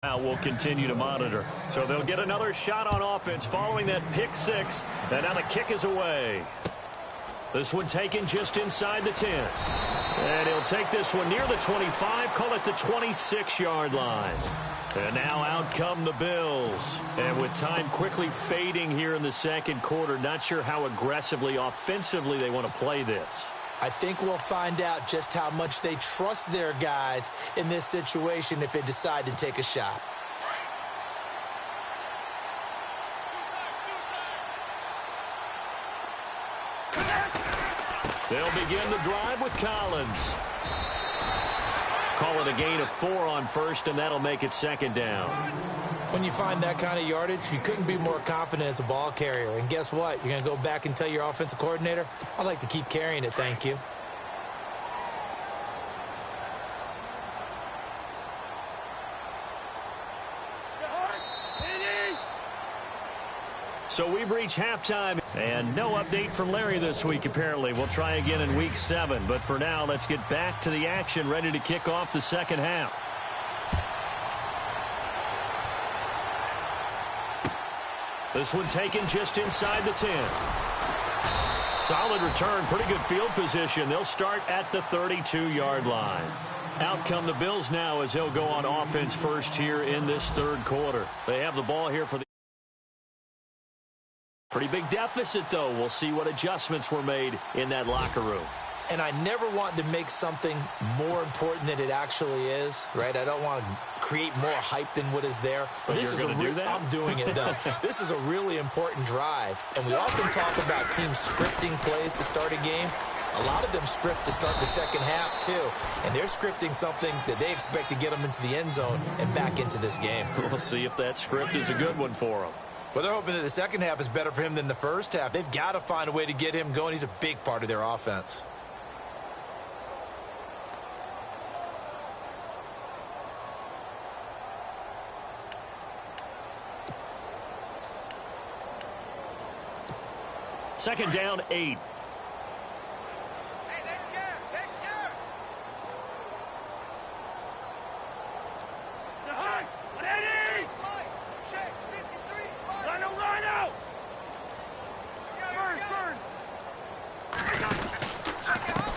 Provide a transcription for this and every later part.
We'll continue to monitor. So they'll get another shot on offense following that pick six. And now the kick is away. This one taken just inside the 10. And he'll take this one near the 25, call it the 26-yard line. And now out come the Bills. And with time quickly fading here in the second quarter, not sure how aggressively, offensively they want to play this. I think we'll find out just how much they trust their guys in this situation if they decide to take a shot. They'll begin the drive with Collins. Call it a gain of 4 on first, and that'll make it second down. When you find that kind of yardage, you couldn't be more confident as a ball carrier. And guess what? You're going to go back and tell your offensive coordinator, I'd like to keep carrying it, thank you. So we've reached halftime, and no update from Larry this week, apparently. We'll try again in Week 7. But for now, let's get back to the action, ready to kick off the second half. This one taken just inside the 10. Solid return, pretty good field position. They'll start at the 32-yard line. Out come the Bills now as they'll go on offense first here in this third quarter. They have the ball here for the pretty big deficit, though. We'll see what adjustments were made in that locker room. And I never want to make something more important than it actually is, right? I don't want to create more hype than what is there. But this is do that? I'm doing it, though. This is a really important drive. And we often talk about teams scripting plays to start a game. A lot of them script to start the second half, too. And they're scripting something that they expect to get them into the end zone and back into this game. We'll see if that script is a good one for them. Well, they're hoping that the second half is better for him than the first half. They've got to find a way to get him going. He's a big part of their offense. Second down, 8.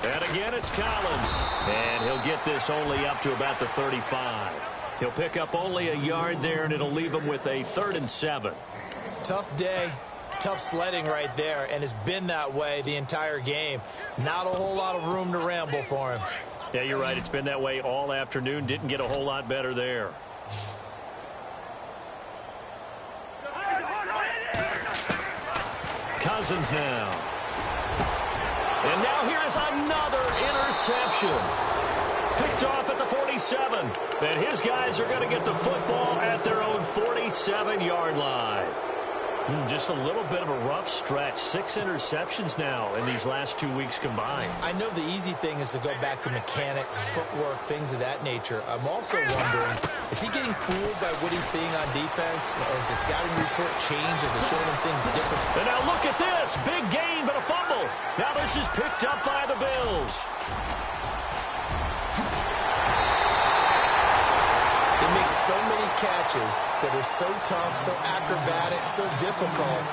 And again, it's Collins. And he'll get this only up to about the 35. He'll pick up only a yard there, and it'll leave him with a 3rd and 7. Tough day. Tough sledding right there, and it's been that way the entire game. Not a whole lot of room to ramble for him. Yeah, you're right. It's been that way all afternoon. Didn't get a whole lot better there. Cousins now. And now here is another interception. Picked off at the 47. And his guys are going to get the football at their own 47-yard line. Just a little bit of a rough stretch. 6 interceptions now in these last 2 weeks combined. I know the easy thing is to go back to mechanics, footwork, things of that nature. I'm also wondering, is he getting fooled by what he's seeing on defense? Has the scouting report changed? Are they showing him things different? And now look at this. Big gain, but a fumble. Now this is picked up by the Bills. They make so many catches that are so tough, so acrobatic, so difficult,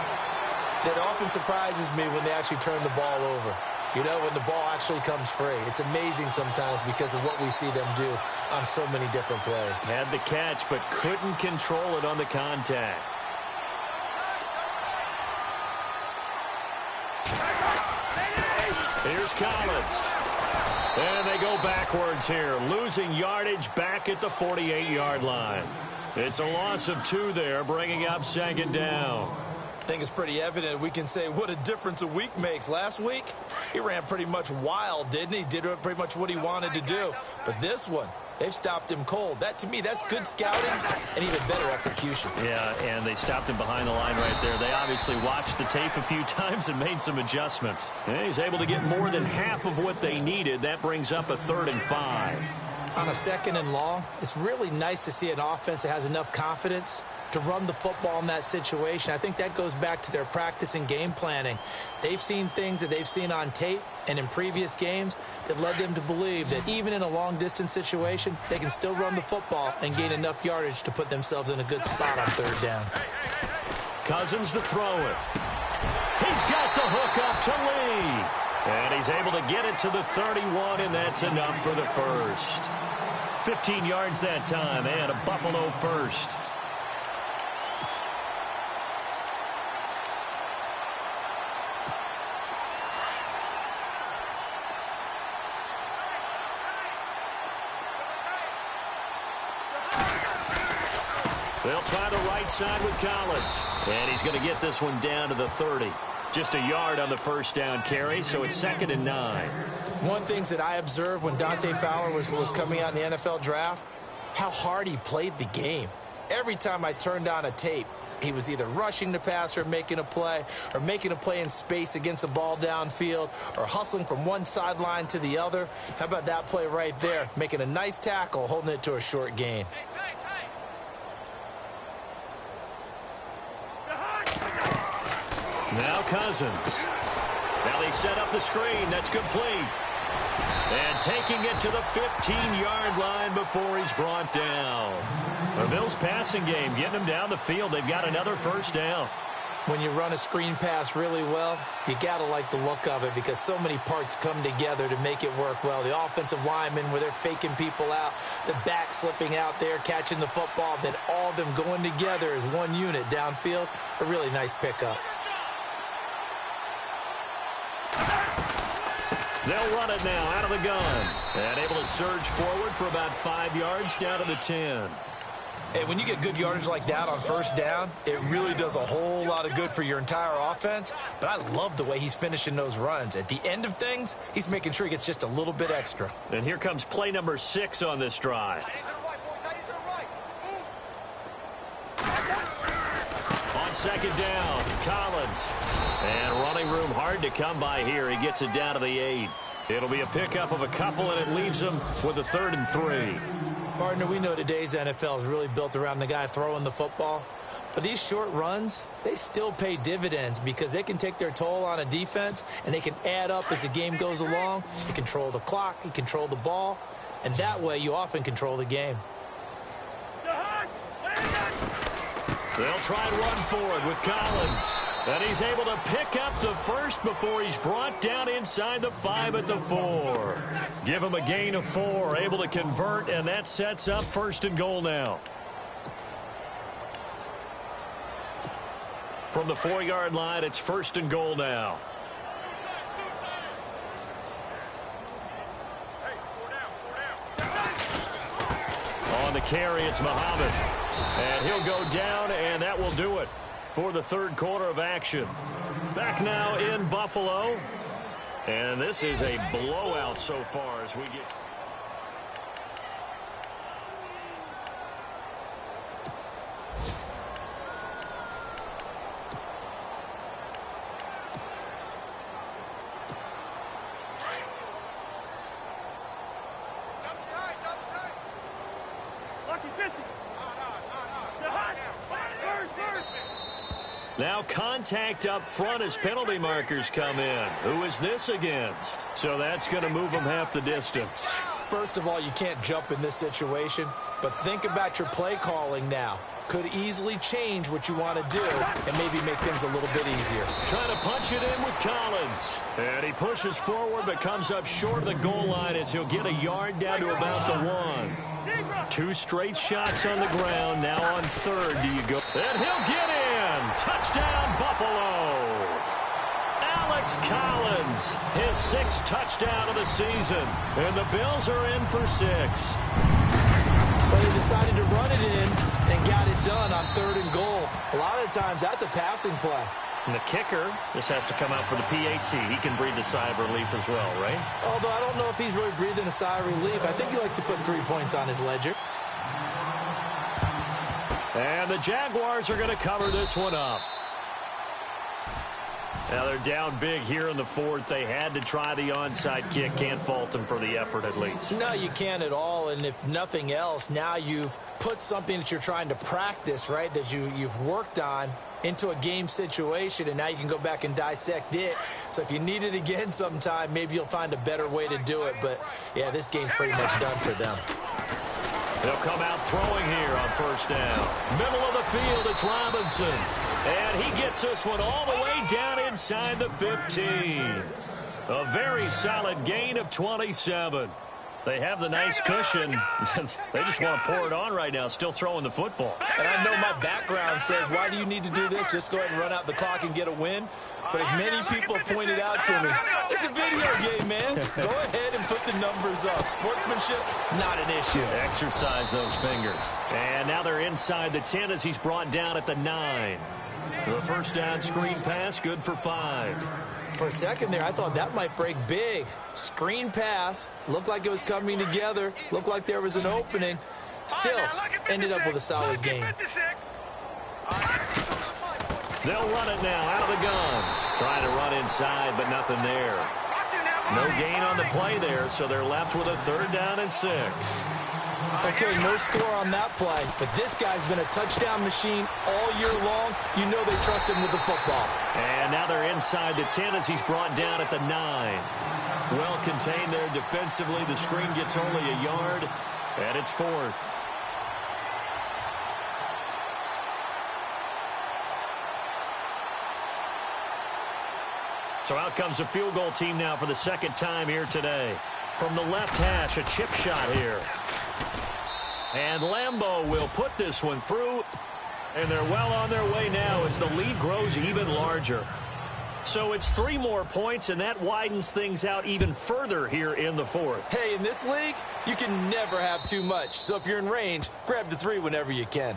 that often surprises me when they actually turn the ball over. You know, when the ball actually comes free. It's amazing sometimes because of what we see them do on so many different plays. Had the catch, but couldn't control it on the contact. Here's Collins. And they go backwards here, losing yardage back at the 48-yard line. It's a loss of 2 there, bringing up second down. I think it's pretty evident. We can say what a difference a week makes. Last week, he ran pretty much wild, didn't he? Did pretty much what he wanted to do. But this one, they've stopped him cold. That, to me, that's good scouting and even better execution. Yeah, and they stopped him behind the line right there. They obviously watched the tape a few times and made some adjustments. And he's able to get more than half of what they needed. That brings up a 3rd and 5. On a 2nd and long, it's really nice to see an offense that has enough confidence to run the football in that situation. I think that goes back to their practice and game planning. They've seen things that they've seen on tape and in previous games that led them to believe that even in a long-distance situation, they can still run the football and gain enough yardage to put themselves in a good spot on 3rd down. Cousins to throw it. He's got the hook up to Lee. And he's able to get it to the 31, and that's enough for the first. 15 yards that time, and a Buffalo first. They'll try the right side with Collins. And he's going to get this one down to the 30. Just a yard on the first down carry, so it's 2nd and 9. One thing that I observed when Dante Fowler was coming out in the NFL draft, how hard he played the game. Every time I turned on a tape, he was either rushing the passer, making a play in space against the ball downfield, or hustling from one sideline to the other. How about that play right there? Making a nice tackle, holding it to a short gain. Now Cousins. Now they set up the screen. That's complete. And taking it to the 15-yard line before he's brought down. The Bills' passing game, getting him down the field. They've got another first down. When you run a screen pass really well, you got to like the look of it because so many parts come together to make it work well. The offensive linemen, where they're faking people out, the back slipping out there, catching the football, then all of them going together as one unit downfield. A really nice pickup. They'll run it now out of the gun. And able to surge forward for about 5 yards down to the 10. Hey, when you get good yardage like that on first down, it really does a whole lot of good for your entire offense. But I love the way he's finishing those runs. At the end of things, he's making sure he gets just a little bit extra. And here comes play number 6 on this drive. On 2nd down, Collins. And running room hard to come by here. He gets it down to the 8. It'll be a pickup of a couple, and it leaves him with a 3rd and 3. Partner, we know today's NFL is really built around the guy throwing the football. But these short runs, they still pay dividends because they can take their toll on a defense, and they can add up as the game goes along. You control the clock, you control the ball, and that way you often control the game. They'll try and run forward with Collins. And he's able to pick up the first before he's brought down inside the 5 at the 4. Give him a gain of 4, able to convert, and that sets up 1st and goal now. From the 4-yard line, it's 1st and goal now. On the carry, it's Muhammad. And he'll go down, and that will do it for the 3rd quarter of action. Back now in Buffalo. And this is a blowout so far as we get... Now contact up front as penalty markers come in. Who is this against? So that's going to move them half the distance. First of all, you can't jump in this situation, but think about your play calling now. Could easily change what you want to do and maybe make things a little bit easier. Trying to punch it in with Collins. And he pushes forward but comes up short of the goal line as he'll get a yard down to about the 1. 2 straight shots on the ground. Now on 3rd, do you go? And he'll get in. Touchdown, Buffalo. Alex Collins, his 6th touchdown of the season. And the Bills are in for 6. But he decided to run it in and got it done on 3rd and goal. A lot of times, that's a passing play. And the kicker, this has to come out for the PAT. He can breathe a sigh of relief as well, right? Although I don't know if he's really breathing a sigh of relief. I think he likes to put 3 points on his ledger. And the Jaguars are going to cover this one up. Now they're down big here in the fourth. They had to try the onside kick. Can't fault them for the effort at least. No, you can't at all. And if nothing else, now you've put something that you're trying to practice, right, that you've worked on into a game situation, and now you can go back and dissect it. So if you need it again sometime, maybe you'll find a better way to do it. But, yeah, this game's pretty much done for them. They'll come out throwing here on first down. Middle of the field, it's Robinson. And he gets this one all the way down inside the 15. A very solid gain of 27. They have the nice cushion. They just want to pour it on right now, still throwing the football. And I know my background says, why do you need to do this? Just go ahead and run out the clock and get a win. But as many people pointed out to me, it's a video game, man. Go ahead and put the numbers up. Sportsmanship, not an issue. Exercise those fingers. And now they're inside the 10 as he's brought down at the 9. The first down screen pass, good for 5. For a second there, I thought that might break big. Screen pass, looked like it was coming together, looked like there was an opening. Still, ended up with a solid game. They'll run it now out of the gun. Trying to run inside, but nothing there. No gain on the play there, so they're left with a 3rd down and 6. Okay, no score on that play, but this guy's been a touchdown machine all year long. You know they trust him with the football. And now they're inside the 10 as he's brought down at the 9. Well contained there defensively. The screen gets only a yard, and it's 4th. So out comes the field goal team now for the second time here today. From the left hash, a chip shot here. And Lambeau will put this one through. And they're well on their way now as the lead grows even larger. So it's 3 more points, and that widens things out even further here in the 4th. Hey, in this league, you can never have too much. So if you're in range, grab the 3 whenever you can.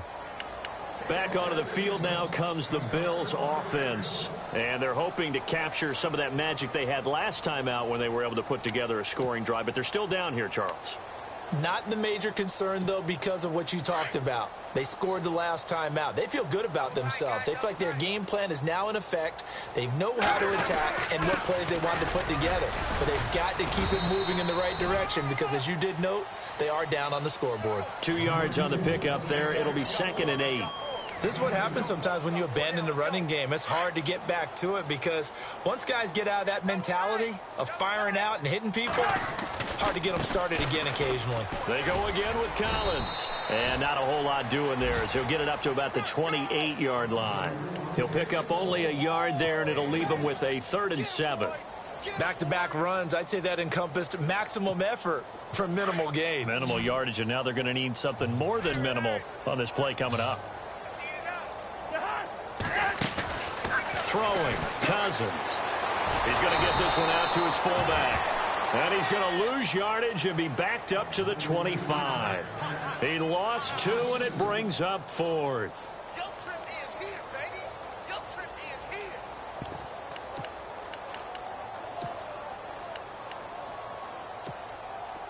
Back onto the field now comes the Bills offense. And they're hoping to capture some of that magic they had last time out when they were able to put together a scoring drive. But they're still down here, Charles. Not the major concern, though, because of what you talked about. They scored the last time out. They feel good about themselves. They feel like their game plan is now in effect. They know how to attack and what plays they want to put together. But they've got to keep it moving in the right direction because, as you did note, they are down on the scoreboard. 2 yards on the pickup there. It'll be 2nd and 8. This is what happens sometimes when you abandon the running game. It's hard to get back to it because once guys get out of that mentality of firing out and hitting people, hard to get them started again occasionally. They go again with Collins. And not a whole lot doing there as he'll get it up to about the 28-yard line. He'll pick up only a yard there, and it'll leave him with a 3rd and 7. Back-to-back runs, I'd say that encompassed maximum effort for minimal gain. Minimal yardage, and now they're going to need something more than minimal on this play coming up. Throwing, Cousins. He's going to get this one out to his fullback. And he's going to lose yardage and be backed up to the 25. He lost 2, and it brings up 4th.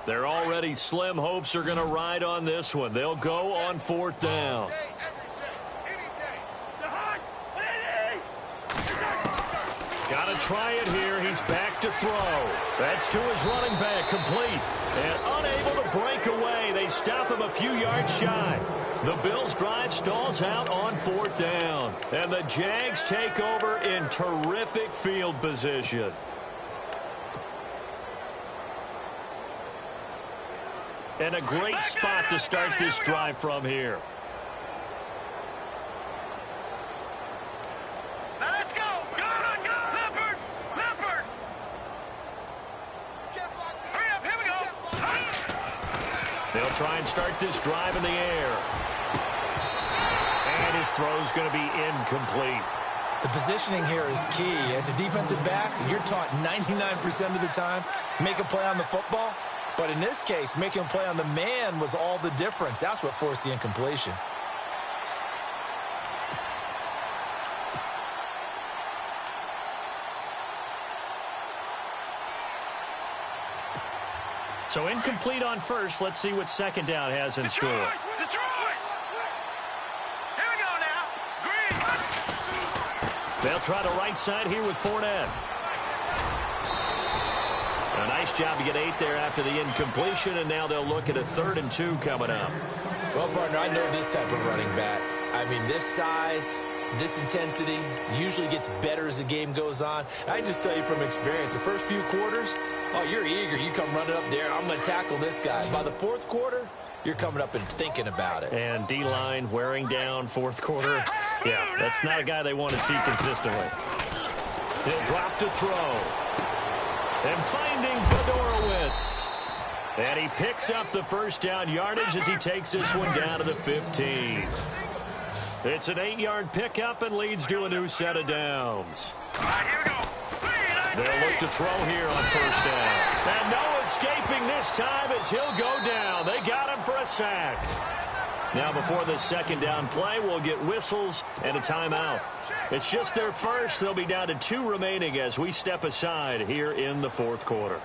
They're already slim hopes are going to ride on this one. They'll go on 4th down. Got to try it here. He's back to throw. That's to his running back, complete. And unable to break away. They stop him a few yards shy. The Bills' drive stalls out on 4th down. And the Jags take over in terrific field position. And a great spot to start this drive from here. They'll try and start this drive in the air. And his throw's going to be incomplete. The positioning here is key. As a defensive back, you're taught 99% of the time, make a play on the football. But in this case, making a play on the man was all the difference. That's what forced the incompletion. So incomplete on first. Let's see what 2nd down has in store. Detroit! Here we go now. Green. They'll try the right side here with Fournette. A nice job to get 8 there after the incompletion, and now they'll look at a 3rd and 2 coming up. Well, partner, I know this type of running back. I mean, this size, this intensity usually gets better as the game goes on. I just tell you from experience, the first few quarters, oh, you're eager. You come running up there, I'm going to tackle this guy. By the 4th quarter, you're coming up and thinking about it. And D-line wearing down 4th quarter. Yeah, that's not a guy they want to see consistently. He'll drop to throw. And finding Fedorowicz. And he picks up the first down yardage as he takes this one down to the 15. It's an 8-yard pickup and leads to a new set of downs. They'll look to throw here on first down. And no escaping this time as he'll go down. They got him for a sack. Now before the second down play, we'll get whistles and a timeout. It's just their first. They'll be down to 2 remaining as we step aside here in the 4th quarter.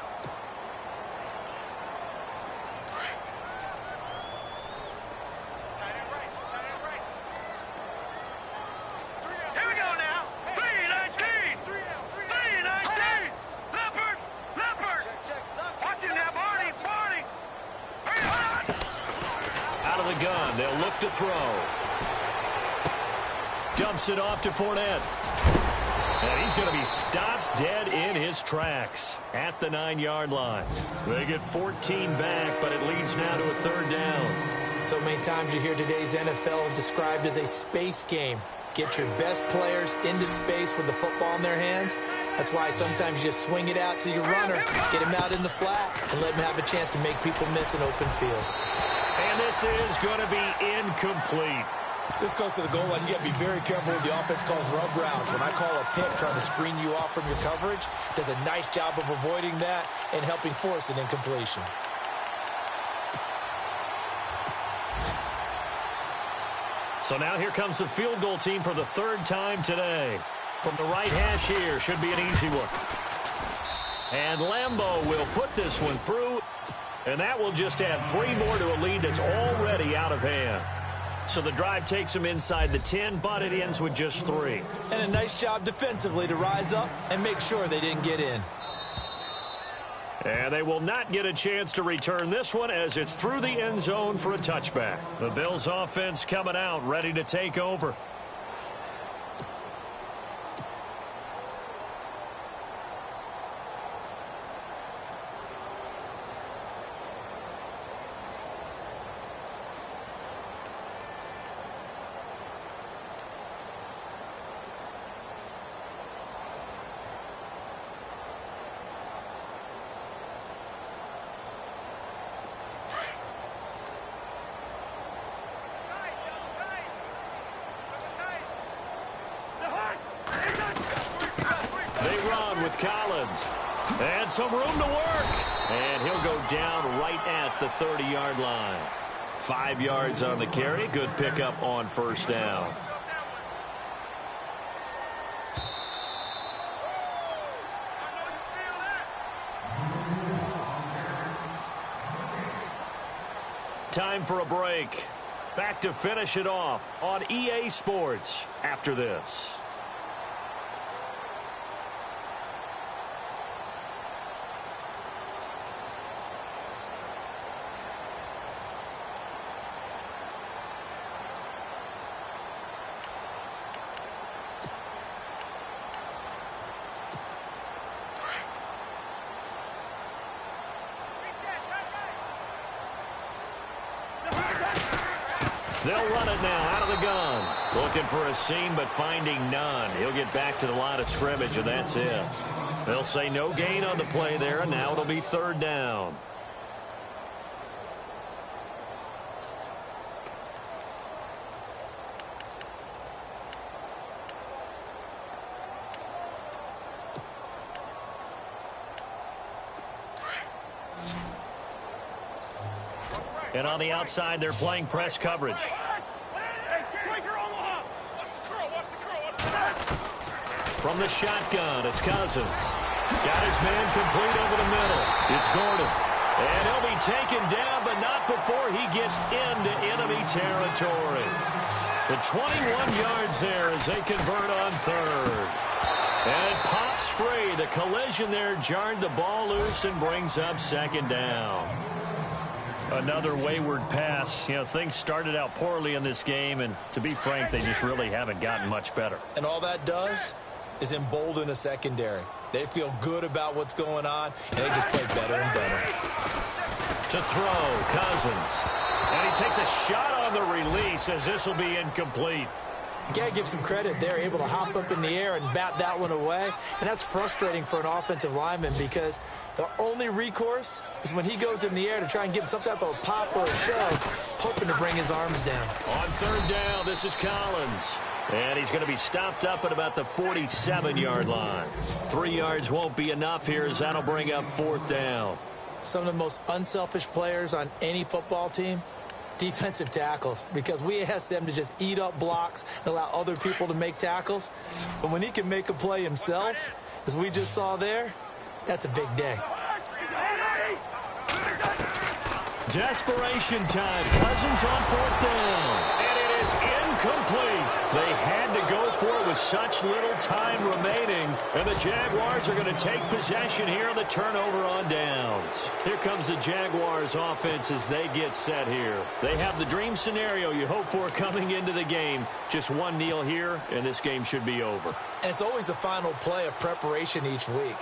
They'll look to throw. Dumps it off to Fournette. And he's going to be stopped dead in his tracks at the 9-yard line. They get 14 back, but it leads now to a 3rd down. So many times you hear today's NFL described as a space game. Get your best players into space with the football in their hands. That's why sometimes you just swing it out to your runner, get him out in the flat, and let him have a chance to make people miss an open field. And this is going to be incomplete. This goes to the goal line. You got to be very careful when the offense calls rub routes. When I call a pick trying to screen you off from your coverage, does a nice job of avoiding that and helping force an incompletion. So now here comes the field goal team for the 3rd time today. From the right hash here, should be an easy one. And Lambeau will put this one through. And that will just add 3 more to a lead that's already out of hand. So the drive takes them inside the 10, but it ends with just 3. And a nice job defensively to rise up and make sure they didn't get in. And they will not get a chance to return this one as it's through the end zone for a touchback. The Bills offense coming out, ready to take over. Collins. And some room to work. And he'll go down right at the 30-yard line. 5 yards on the carry. Good pickup on first down. Time for a break. Back to finish it off on EA Sports after this. They'll run it now out of the gun. Looking for a seam, but finding none. He'll get back to the line of scrimmage, and that's it. They'll say no gain on the play there, and now it'll be 3rd down. And on the outside, they're playing press coverage. From the shotgun, it's Cousins. Got his man complete over the middle. It's Gordon. And he'll be taken down, but not before he gets into enemy territory. The 21 yards there as they convert on third. And it pops free. The collision there jarred the ball loose and brings up second down. Another wayward pass. You know, things started out poorly in this game, and to be frank, they just really haven't gotten much better. And all that does is embolden a secondary. They feel good about what's going on, and they just play better and better. To throw, Cousins. And he takes a shot on the release as this will be incomplete. You got to give some credit there, able to hop up in the air and bat that one away. And that's frustrating for an offensive lineman because the only recourse is when he goes in the air to try and get some type of a pop or a shove, hoping to bring his arms down. On third down, this is Collins. And he's going to be stopped up at about the 47-yard line. 3 yards won't be enough here as that'll bring up fourth down. Some of the most unselfish players on any football team, defensive tackles, because we ask them to just eat up blocks and allow other people to make tackles. But when he can make a play himself, as we just saw there, that's a big day. Desperation time. Cousins on fourth down. And it is incomplete. They had to go for it with such little time remaining. And the Jaguars are going to take possession here on the turnover on downs. Here comes the Jaguars offense as they get set here. They have the dream scenario you hope for coming into the game. Just one kneel here, and this game should be over. And it's always the final play of preparation each week.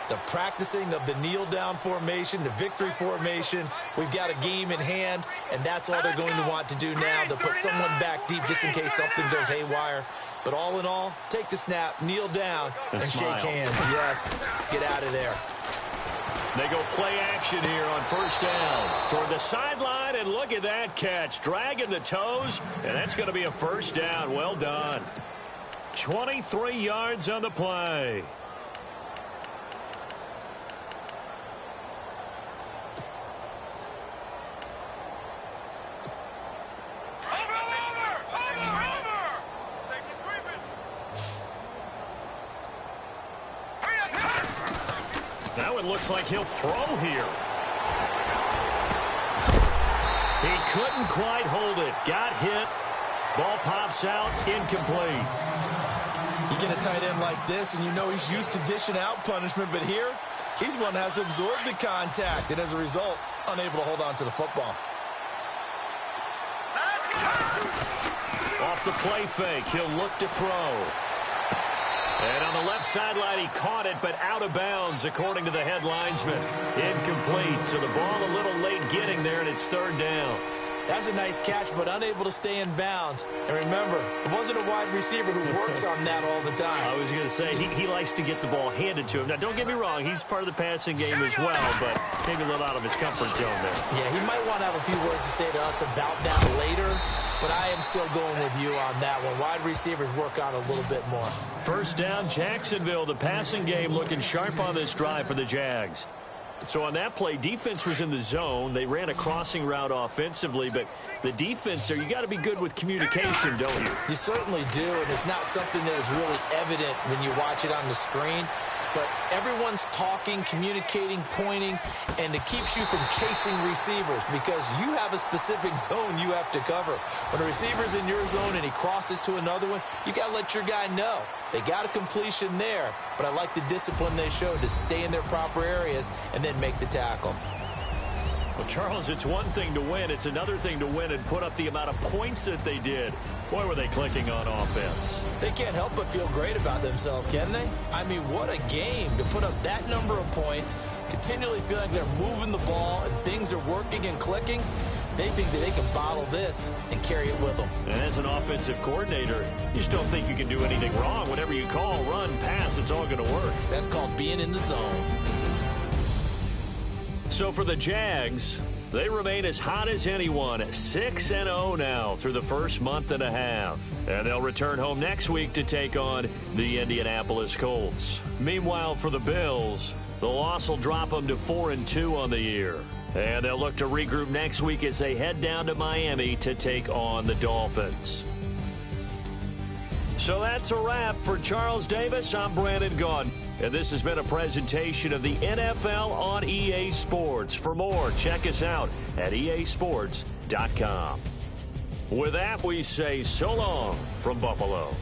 The practicing of the kneel-down formation, the victory formation. We've got a game in hand, and that's all they're going to want to do now, to put someone back deep just in case something goes haywire. But all in all, take the snap, kneel down, and shake hands. Yes, get out of there. They go play action here on first down. Toward the sideline, and look at that catch. Dragging the toes, and that's going to be a first down. Well done. 23 yards on the play. Now it looks like he'll throw here. He couldn't quite hold it. Got hit. Ball pops out. Incomplete. You get a tight end like this, and you know he's used to dishing out punishment, but here, he's one that has to absorb the contact, and as a result, unable to hold on to the football. Off the play fake, he'll look to throw. And on the left sideline, he caught it, but out of bounds, according to the head linesman. Incomplete, so the ball a little late getting there, and it's third down. That's a nice catch, but unable to stay in bounds. And remember, it wasn't a wide receiver who works on that all the time. I was going to say, he likes to get the ball handed to him. Now, don't get me wrong, he's part of the passing game as well, but maybe a little out of his comfort zone there. Yeah, he might want to have a few words to say to us about that later, but I am still going with you on that one. Wide receivers work on a little bit more. First down, Jacksonville. The passing game looking sharp on this drive for the Jags. So on that play, defense was in the zone. They ran a crossing route offensively, but the defense there, you got to be good with communication, don't you? You certainly do, and it's not something that is really evident when you watch it on the screen. But everyone's talking, communicating, pointing, and it keeps you from chasing receivers because you have a specific zone you have to cover. When a receiver's in your zone and he crosses to another one, you got to let your guy know. They got a completion there, but I like the discipline they showed to stay in their proper areas and then make the tackle. Well, Charles, it's one thing to win. It's another thing to win and put up the amount of points that they did. Boy, were they clicking on offense. They can't help but feel great about themselves, can they? I mean, what a game to put up that number of points, continually feeling like they're moving the ball and things are working and clicking. They think that they can bottle this and carry it with them. And as an offensive coordinator, you just don't think you can do anything wrong. Whatever you call, run, pass, it's all going to work. That's called being in the zone. So for the Jags, they remain as hot as anyone, 6-0 now through the first month and a half. And they'll return home next week to take on the Indianapolis Colts. Meanwhile, for the Bills, the loss will drop them to 4-2 on the year. And they'll look to regroup next week as they head down to Miami to take on the Dolphins. So that's a wrap. For Charles Davis, I'm Brandon Gaudin. And this has been a presentation of the NFL on EA Sports. For more, check us out at easports.com. With that, we say so long from Buffalo.